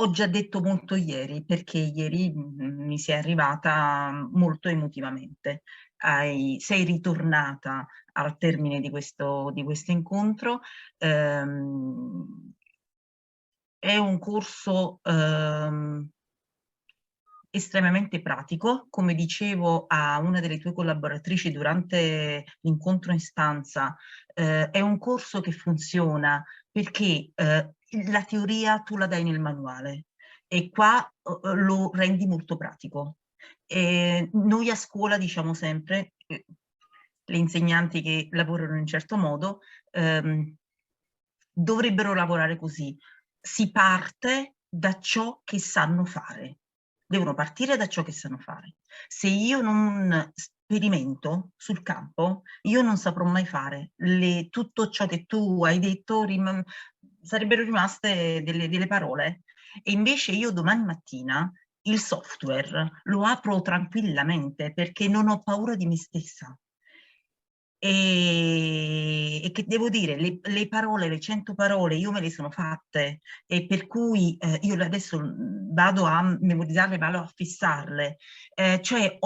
ho già detto molto ieri, perché ieri mi sei arrivata molto emotivamente. Sei ritornata al termine di questo incontro. Ehm, è un corso estremamente pratico. Come dicevo a una delle tue collaboratrici durante l'incontro in stanza, è un corso che funziona perché la teoria tu la dai nel manuale e qua lo rendi molto pratico. Noi a scuola diciamo sempre, le insegnanti che lavorano in un certo modo, dovrebbero lavorare così. Si parte da ciò che sanno fare. Devono partire da ciò che sanno fare. Se io non sperimento sul campo, io non saprò mai fare. Tutto ciò che tu hai detto sarebbero rimaste delle parole. E invece io domani mattina il software lo apro tranquillamente perché non ho paura di me stessa. E che devo dire, le parole, le 100 parole, io me le sono fatte e per cui io adesso vado a memorizzarle, vado a fissarle, cioè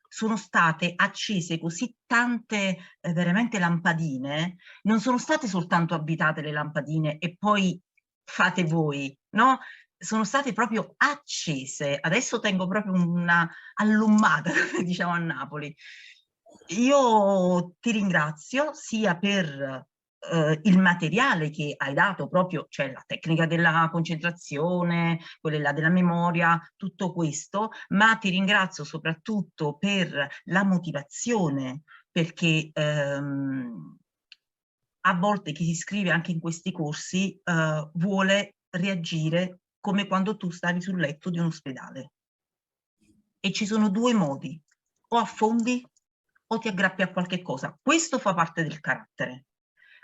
sono state accese così tante veramente lampadine, non sono state soltanto abitate le lampadine e poi fate voi, no? Sono state proprio accese. Adesso tengo proprio una allummata, come diciamo a Napoli. Io ti ringrazio sia per il materiale che hai dato proprio, cioè la tecnica della concentrazione, quella della memoria, tutto questo, ma ti ringrazio soprattutto per la motivazione, perché a volte chi si iscrive anche in questi corsi vuole reagire come quando tu stavi sul letto di un ospedale. E ci sono due modi: o affondi o ti aggrappi a qualche cosa. Questo fa parte del carattere,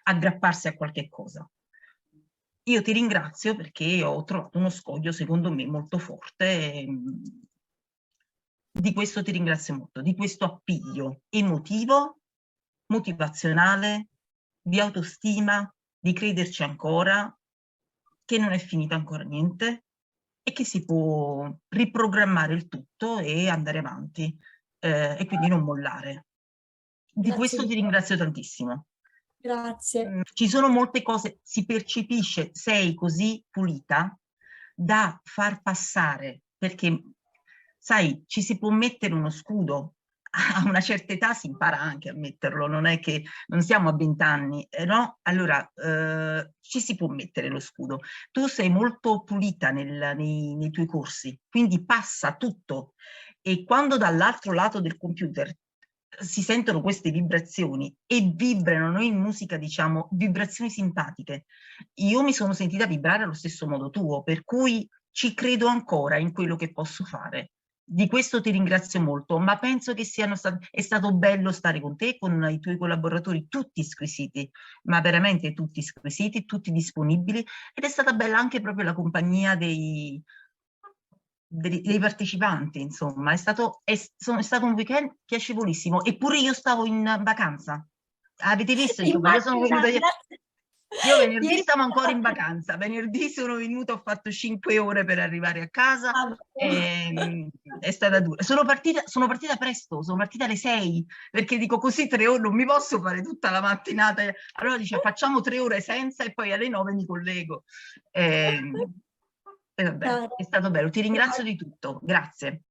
aggrapparsi a qualche cosa. Io ti ringrazio perché ho trovato uno scoglio secondo me molto forte e di questo ti ringrazio molto, di questo appiglio emotivo, motivazionale, di autostima, di crederci ancora, che non è finita ancora niente e che si può riprogrammare il tutto e andare avanti e quindi non mollare. Di Grazie questo ti mille. ringrazio tantissimo. Grazie. Ci sono molte cose, si percepisce, sei così pulita da far passare, perché sai, ci si può mettere uno scudo, a una certa età si impara anche a metterlo, non è che non siamo a 20 anni, no? Allora, ci si può mettere lo scudo. Tu sei molto pulita nei tuoi corsi, quindi passa tutto e quando dall'altro lato del computer si sentono queste vibrazioni e vibrano, noi in musica diciamo vibrazioni simpatiche, io mi sono sentita vibrare allo stesso modo tuo, per cui ci credo ancora in quello che posso fare. Di questo ti ringrazio molto, ma penso che è stato bello stare con te, con i tuoi collaboratori, tutti squisiti, ma veramente tutti squisiti, tutti disponibili, ed è stata bella anche proprio la compagnia dei partecipanti, insomma, è stato un weekend piacevolissimo, eppure io stavo in vacanza. Avete visto, insomma, io sono Infatti, venuta, grazie. io venerdì Ieri stavo ancora in vacanza, venerdì sono venuta, ho fatto 5 ore per arrivare a casa, è stata dura. Sono partita presto, sono partita alle 6, perché dico così 3 ore, non mi posso fare tutta la mattinata. Allora dice facciamo 3 ore senza e poi alle 9 mi collego. E vabbè, Cara, è stato bello. Ti ringrazio grazie. di tutto. Grazie.